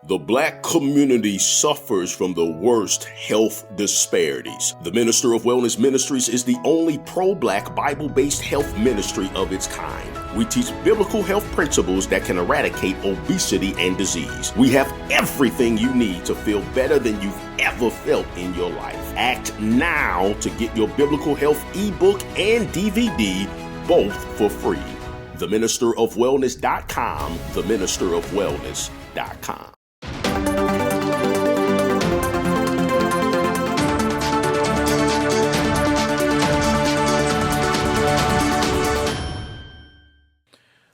The black community suffers from the worst health disparities. The Minister of Wellness Ministries is the only pro-black Bible-based health ministry of its kind. We teach biblical health principles that can eradicate obesity and disease. We have everything you need to feel better than you've ever felt in your life. Act now to get your biblical health ebook and DVD, both for free. TheMinisterofWellness.com, TheMinisterofWellness.com.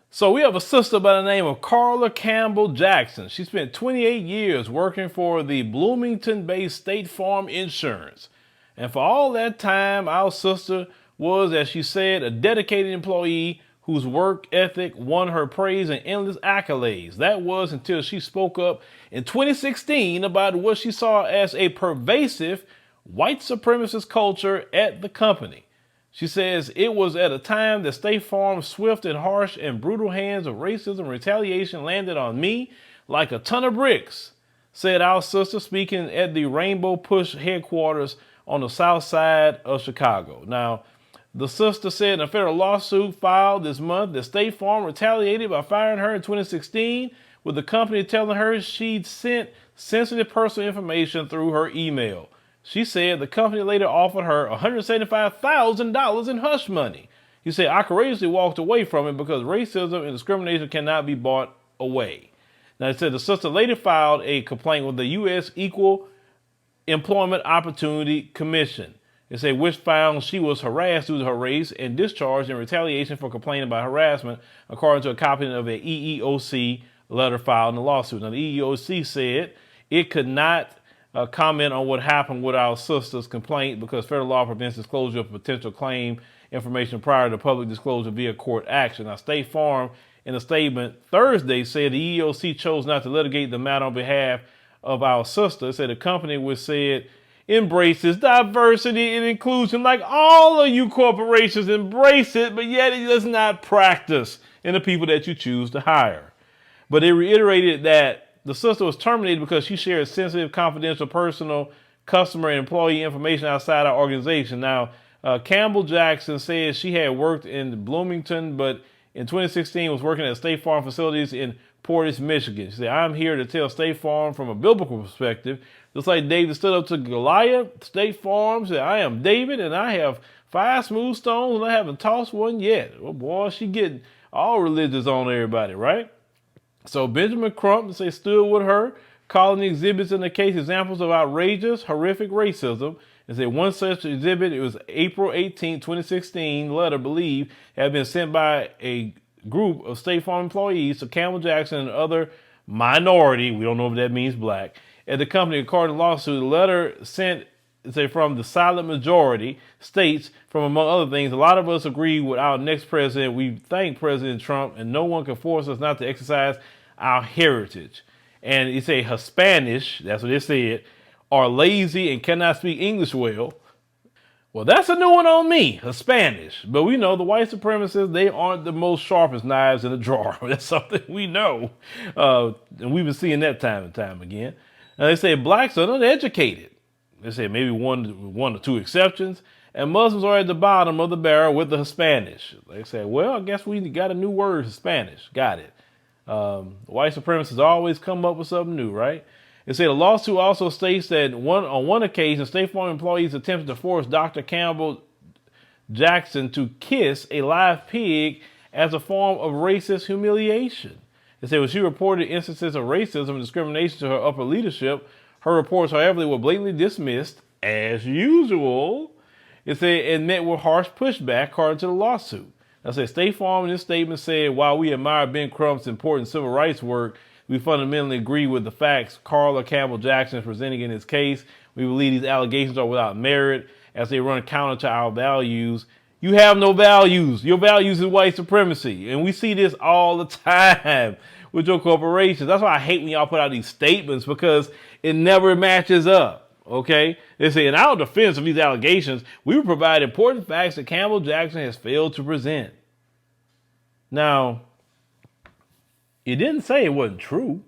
So we have a sister by the name of Carla Campbell-Jackson. She spent 28 years working for the Bloomington-based State Farm Insurance. And for all that time, our sister was, as she said, a dedicated employee whose work ethic won her praise and endless accolades. That was until she spoke up in 2016 about what she saw as a pervasive white supremacist culture at the company. She says it was at a time that State Farm's swift and harsh and brutal hands of racism and retaliation landed on me like a ton of bricks, said our sister, speaking at the Rainbow Push headquarters on the south side of Chicago. Now, the sister said in a federal lawsuit filed this month that State Farm retaliated by firing her in 2016, with the company telling her she'd sent sensitive personal information through her email. She said the company later offered her $175,000 in hush money. He said, I courageously walked away from it because racism and discrimination cannot be bought away. Now, it said the sister later filed a complaint with the U.S. Equal Employment Opportunity Commission. It said, which found she was harassed due to her race and discharged in retaliation for complaining about harassment, according to a copy of an EEOC letter filed in the lawsuit. Now, the EEOC said it could not comment on what happened with our sister's complaint because federal law prevents disclosure of potential claim information prior to public disclosure via court action. Now, State Farm, in a statement Thursday, said the EEOC chose not to litigate the matter on behalf of our sister. It said the company, which said embraces diversity and inclusion like all of you corporations embrace it, but yet it does not practice in the people that you choose to hire. But it reiterated that the sister was terminated because she shared sensitive, confidential, personal, customer, and employee information outside our organization. Now, Campbell-Jackson says she had worked in Bloomington, but in 2016 was working at State Farm facilities in Portage, Michigan. She said, I'm here to tell State Farm from a biblical perspective. Just like David stood up to Goliath, State Farm said, I am David, and I have 5 smooth stones, and I haven't tossed one yet. Oh, boy, she getting all religious on everybody, right? So Benjamin Crump, they stood with her, calling the exhibits in the case examples of outrageous, horrific racism. And said one such exhibit, it was April 18, 2016, letter believed had been sent by a group of State Farm employees to Campbell-Jackson and other minority, we don't know if that means black, at the company. According to the lawsuit, the letter sent from the silent majority states, from among other things, a lot of us agree with our next president. We thank President Trump, and no one can force us not to exercise our heritage. And it say Hispanish, that's what it said, are lazy and cannot speak English well. Well, that's a new one on me, Hispanish. But we know the white supremacists, they aren't the most sharpest knives in the drawer. That's something we know. And we've been seeing that time and time again. Now, they say blacks are uneducated. They say maybe one or two exceptions. And Muslims are at the bottom of the barrel with the Hispanish. They say, well, I guess we got a new word, Hispanish. Got it. White supremacists always come up with something new, right? It said the lawsuit also states that on one occasion, State Farm employees attempted to force Dr. Campbell-Jackson to kiss a live pig as a form of racist humiliation. It said when she reported instances of racism and discrimination to her upper leadership, her reports, however, they were blatantly dismissed, as usual. It said it met with harsh pushback, according to the lawsuit. I said State Farm in this statement said, while we admire Ben Crump's important civil rights work, we fundamentally agree with the facts Carla Campbell-Jackson is presenting in this case. We believe these allegations are without merit as they run counter to our values. You have no values. Your values is white supremacy. And we see this all the time with your corporations. That's why I hate when y'all put out these statements, because it never matches up. Okay? They say, in our defense of these allegations, we will provide important facts that Campbell-Jackson has failed to present. Now, it didn't say it wasn't true.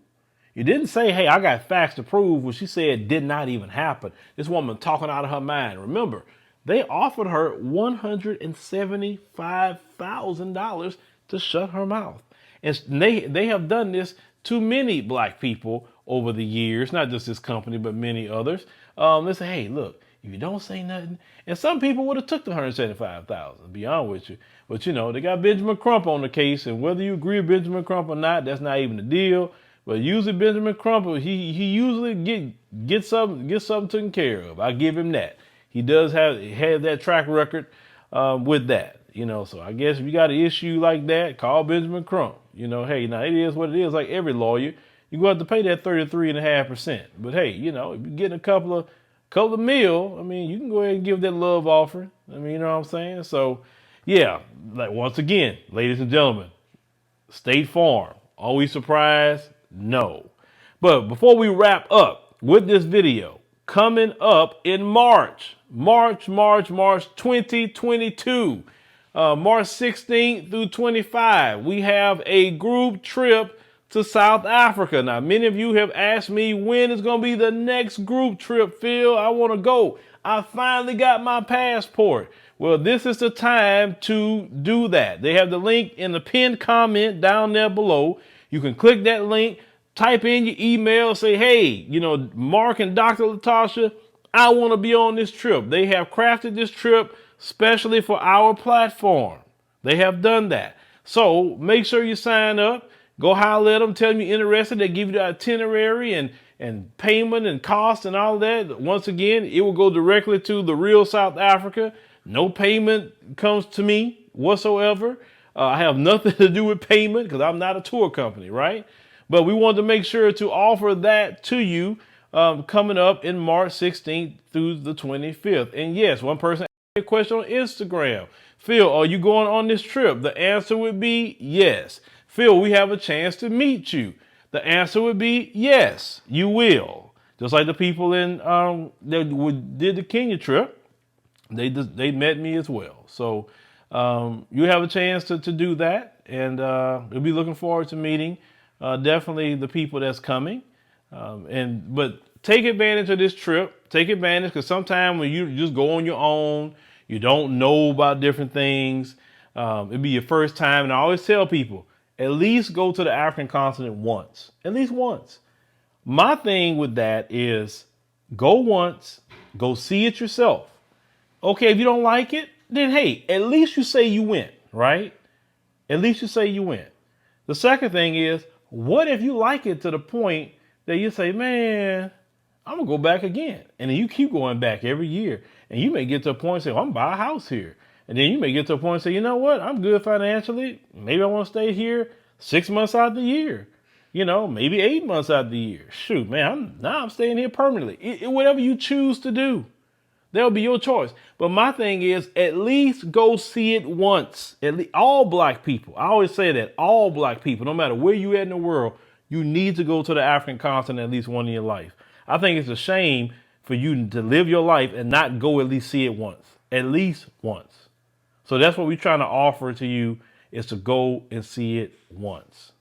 You didn't say, hey, I got facts to prove what she said did not even happen. This woman talking out of her mind. Remember, they offered her $175,000 to shut her mouth. And they have done this to many black people over the years, not just this company, but many others. They say, hey, look, if you don't say nothing, and some people would have took the $175,000, to be honest with you. But they got Benjamin Crump on the case, and whether you agree with Benjamin Crump or not, that's not even the deal. But usually Benjamin Crump, he usually get something taken care of. I give him that. He does have that track record with that. So I guess if you got an issue like that, call Benjamin Crump. Hey, now it is what it is. Like every lawyer, you're going to have to pay that 33.5%. But hey, if you're getting a couple of mil, I mean, you can go ahead and give that love offering. I mean, you know what I'm saying? So yeah, like once again, ladies and gentlemen, State Farm, are we surprised? No. But before we wrap up with this video, coming up in March 2022, March 16th through 25, we have a group trip to South Africa. Now, many of you have asked me when is going to be the next group trip, Phil. I want to go. I finally got my passport. Well, this is the time to do that. They have the link in the pinned comment down there below. You can click that link, type in your email, say, hey, Mark and Dr. Latasha, I want to be on this trip. They have crafted this trip specially for our platform. They have done that. So make sure you sign up. Go holler at them, tell them you're interested. They give you the itinerary and payment and cost and all that. Once again, it will go directly to the real South Africa. No payment comes to me whatsoever. I have nothing to do with payment because I'm not a tour company, right? But we wanted to make sure to offer that to you coming up in March 16th through the 25th. And yes, one person asked me a question on Instagram. Phil, are you going on this trip? The answer would be yes. Phil, we have a chance to meet you. The answer would be yes, you will. Just like the people that did the Kenya trip, they met me as well. So you have a chance to do that, and we'll be looking forward to meeting definitely the people that's coming. But take advantage of this trip. Take advantage, because sometimes when you just go on your own, you don't know about different things. It'll be your first time, and I always tell people, at least go to the African continent once. At least once. My thing with that is go once, go see it yourself. Okay, if you don't like it, then hey, at least you say you went, right? At least you say you went. The second thing is, what if you like it to the point that you say, man, I'm going to go back again. And then you keep going back every year. And you may get to a point and say, well, I'm going to buy a house here. And then you may get to a point and say, you know what? I'm good financially. Maybe I want to stay here 6 months out of the year. Maybe 8 months out of the year. Shoot, man, I'm staying here permanently. Whatever you choose to do, that'll be your choice. But my thing is, at least go see it once. At least all black people. I always say that all black people, no matter where you at in the world, you need to go to the African continent at least one in your life. I think it's a shame for you to live your life and not go at least see it once. At least once. So that's what we're trying to offer to you, is to go and see it once.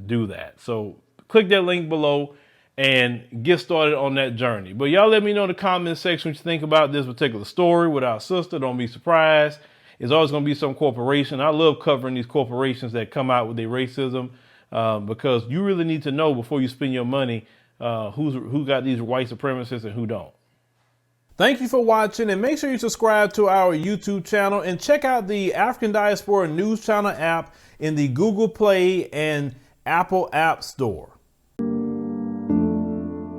Do that. So click that link below and get started on that journey. But y'all let me know in the comment section what you think about this particular story with our sister. Don't be surprised. It's always going to be some corporation. I love covering these corporations that come out with their racism because you really need to know before you spend your money who got these white supremacists and who don't. Thank you for watching, and make sure you subscribe to our YouTube channel and check out the African Diaspora News Channel app in the Google Play and Apple App Store.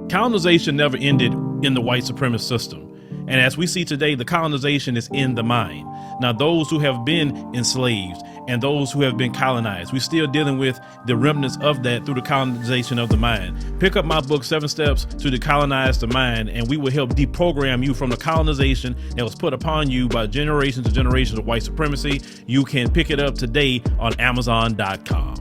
Colonization never ended in the white supremacist system. And as we see today, the colonization is in the mind. Now, those who have been enslaved and those who have been colonized, we're still dealing with the remnants of that through the colonization of the mind. Pick up my book, 7 Steps to Decolonize the Mind, and we will help deprogram you from the colonization that was put upon you by generations and generations of white supremacy. You can pick it up today on Amazon.com.